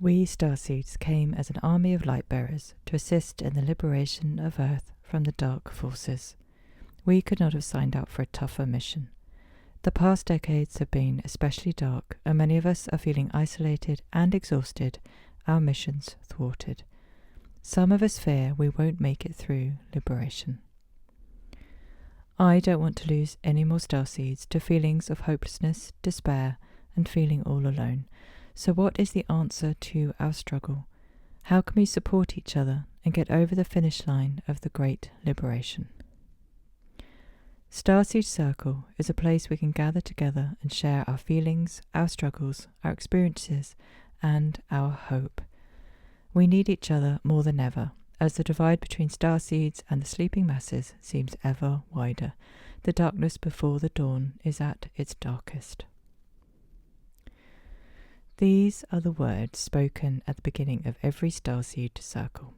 We Starseeds came as an army of light bearers to assist in the liberation of Earth from the dark forces. We could not have signed up for a tougher mission. The past decades have been especially dark, and many of us are feeling isolated and exhausted, our missions thwarted. Some of us fear we won't make it through liberation. I don't want to lose any more starseeds to feelings of hopelessness, despair, and feeling all alone. So what is the answer to our struggle? How can we support each other and get over the finish line of the great liberation? StarSeed Circle is a place we can gather together and share our feelings, our struggles, our experiences, and our hope. We need each other more than ever, as the divide between starseeds and the sleeping masses seems ever wider. The darkness before the dawn is at its darkest. These are the words spoken at the beginning of every StarSeed Circle.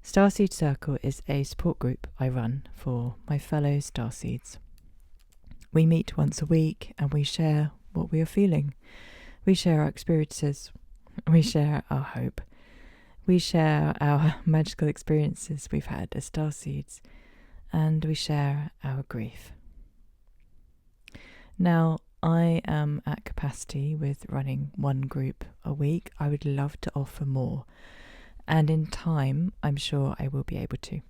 StarSeed Circle is a support group I run for my fellow Starseeds. We meet once a week and we share what we are feeling. We share our experiences. We share our hope. We share our magical experiences we've had as Starseeds. And we share our grief. Now, I am at capacity with running one group a week. I would love to offer more. And in time, I'm sure I will be able to.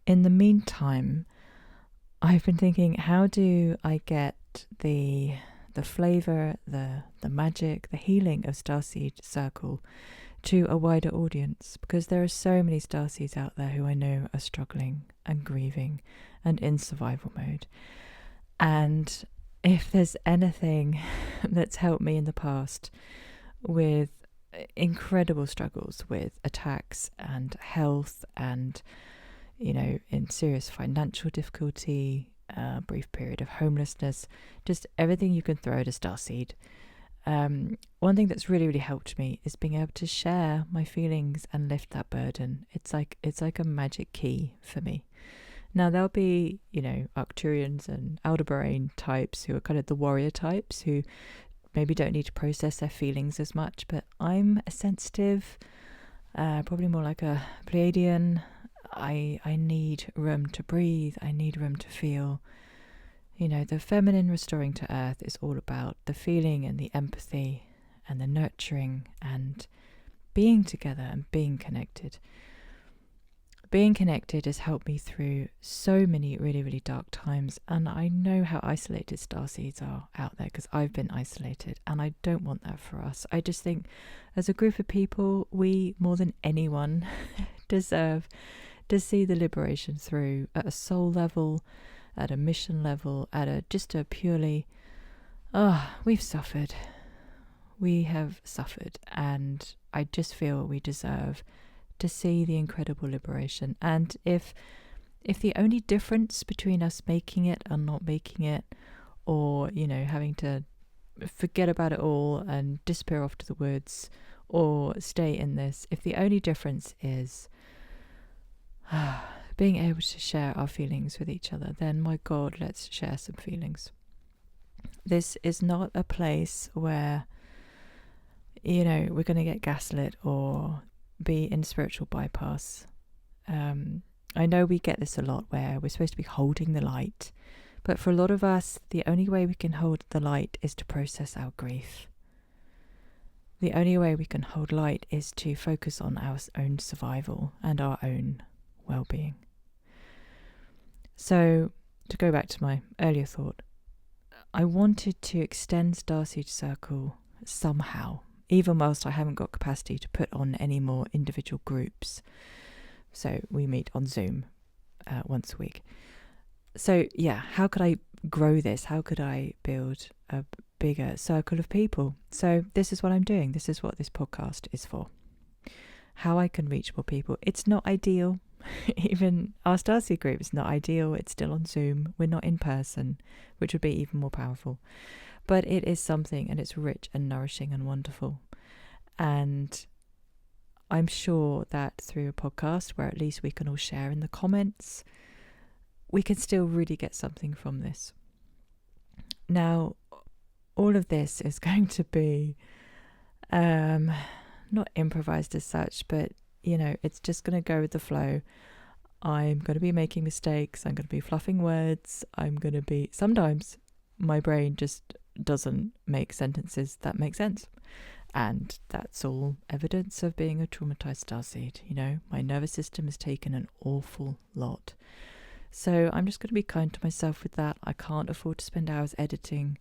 In the meantime, I've been thinking, how do I get the flavour, the magic, the healing of StarSeed Circle to a wider audience? Because there are so many Starseeds out there who I know are struggling and grieving and in survival mode. And if there's anything that's helped me in the past with incredible struggles with attacks and health and, in serious financial difficulty, a brief period of homelessness, just everything you can throw at a starseed. One thing that's really, really helped me is being able to share my feelings and lift that burden. It's like a magic key for me. Now, there'll be, Arcturians and Aldebaran types who are kind of the warrior types who maybe don't need to process their feelings as much, but I'm a sensitive, probably more like a Pleiadian. I need room to breathe. I need room to feel. The feminine restoring to earth is all about the feeling and the empathy and the nurturing and being together and being connected. Being connected has helped me through so many really, really dark times, and I know how isolated starseeds are out there because I've been isolated, and I don't want that for us. I just think as a group of people, we, more than anyone, deserve to see the liberation through at a soul level, at a mission level, at just a purely, we've suffered. We have suffered, and I just feel we deserve to see the incredible liberation. And if the only difference between us making it and not making it, or having to forget about it all and disappear off to the woods or stay in this, if the only difference is being able to share our feelings with each other, then my God, let's share some feelings. This is not a place where we're going to get gaslit or be in spiritual bypass. I know we get this a lot where we're supposed to be holding the light, but for a lot of us, the only way we can hold the light is to process our grief. The only way we can hold light is to focus on our own survival and our own well-being. So, to go back to my earlier thought, I wanted to extend StarSeed Circle somehow, even whilst I haven't got capacity to put on any more individual groups. So we meet on Zoom once a week. So how could I grow this? How could I build a bigger circle of people? So this is what I'm doing. This is what this podcast is for. How I can reach more people. It's not ideal. Even our StarSeed group is not ideal. It's still on Zoom. We're not in person, which would be even more powerful. But it is something, and it's rich and nourishing and wonderful. And I'm sure that through a podcast where at least we can all share in the comments, we can still really get something from this. Now, all of this is going to be Not improvised as such, but it's just going to go with the flow. I'm going to be making mistakes. I'm going to be fluffing words. Sometimes my brain just doesn't make sentences that make sense. And that's all evidence of being a traumatized starseed. My nervous system has taken an awful lot. So I'm just going to be kind to myself with that. I can't afford to spend hours editing.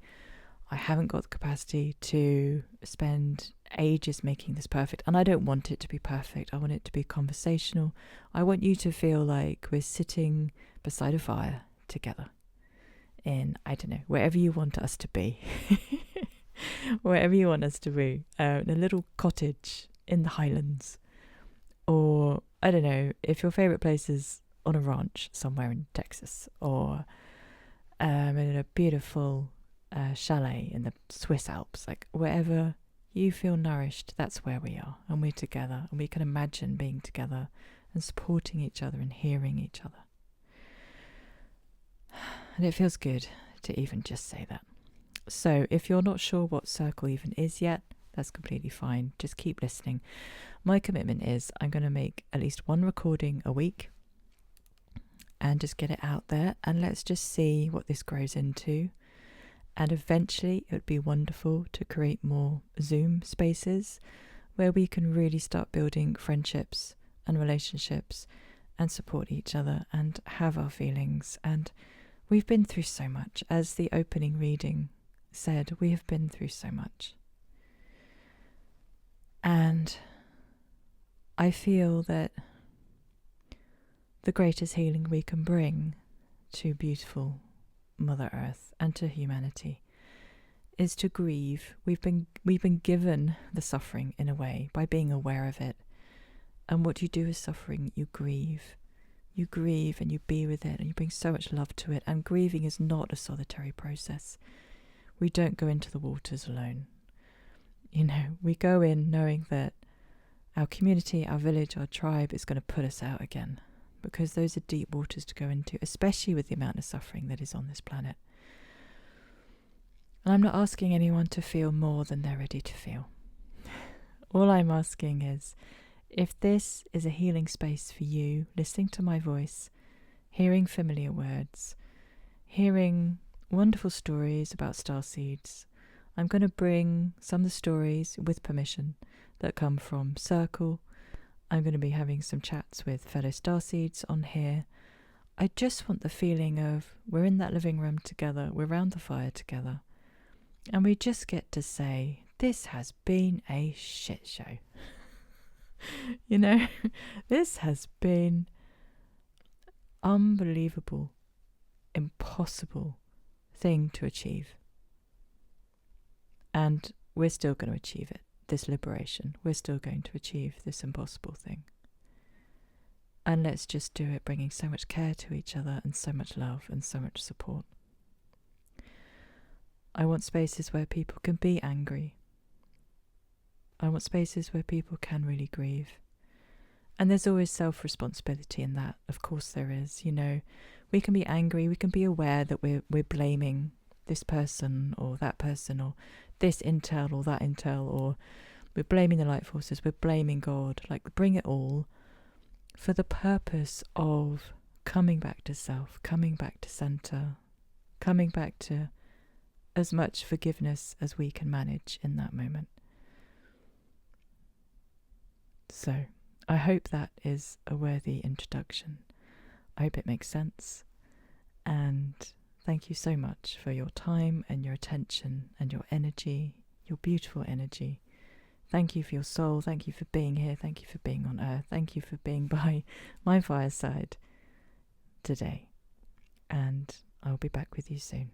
I haven't got the capacity to spend ages making this perfect. And I don't want it to be perfect. I want it to be conversational. I want you to feel like we're sitting beside a fire together in, I don't know, wherever you want us to be. Wherever you want us to be. In a little cottage in the Highlands. Or, I don't know, if your favourite place is on a ranch somewhere in Texas. Or in a beautiful chalet in the Swiss Alps. Like, wherever you feel nourished, that's where we are. And we're together. And we can imagine being together and supporting each other and hearing each other. And it feels good to even just say that. So if you're not sure what circle even is yet, that's completely fine. Just keep listening. My commitment is I'm going to make at least one recording a week and just get it out there, and let's just see what this grows into. And eventually it would be wonderful to create more Zoom spaces where we can really start building friendships and relationships and support each other and have our feelings. And we've been through so much. As the opening reading said, we have been through so much. And I feel that the greatest healing we can bring to beautiful Mother Earth and to humanity is to grieve. We've been given the suffering in a way by being aware of it. And what you do with suffering, you grieve. You grieve and you be with it and you bring so much love to it. And grieving is not a solitary process. We don't go into the waters alone. We go in knowing that our community, our village, our tribe is going to put us out again, because those are deep waters to go into, especially with the amount of suffering that is on this planet. And I'm not asking anyone to feel more than they're ready to feel. All I'm asking is, if this is a healing space for you, listening to my voice, hearing familiar words, hearing wonderful stories about starseeds, I'm going to bring some of the stories, with permission, that come from Circle. I'm going to be having some chats with fellow starseeds on here. I just want the feeling of we're in that living room together, we're around the fire together, and we just get to say, this has been a shit show. This has been unbelievable, impossible thing to achieve. And we're still going to achieve it, this liberation. We're still going to achieve this impossible thing. And let's just do it bringing so much care to each other and so much love and so much support. I want spaces where people can be angry. I want spaces where people can really grieve. And there's always self-responsibility in that. Of course there is. We can be angry. We can be aware that we're blaming this person or that person or this intel or that intel, or we're blaming the light forces. We're blaming God. Bring it all for the purpose of coming back to self, coming back to center, coming back to as much forgiveness as we can manage in that moment. So I hope that is a worthy introduction. I hope it makes sense. And thank you so much for your time and your attention and your energy, your beautiful energy. Thank you for your soul. Thank you for being here. Thank you for being on Earth. Thank you for being by my fireside today. And I'll be back with you soon.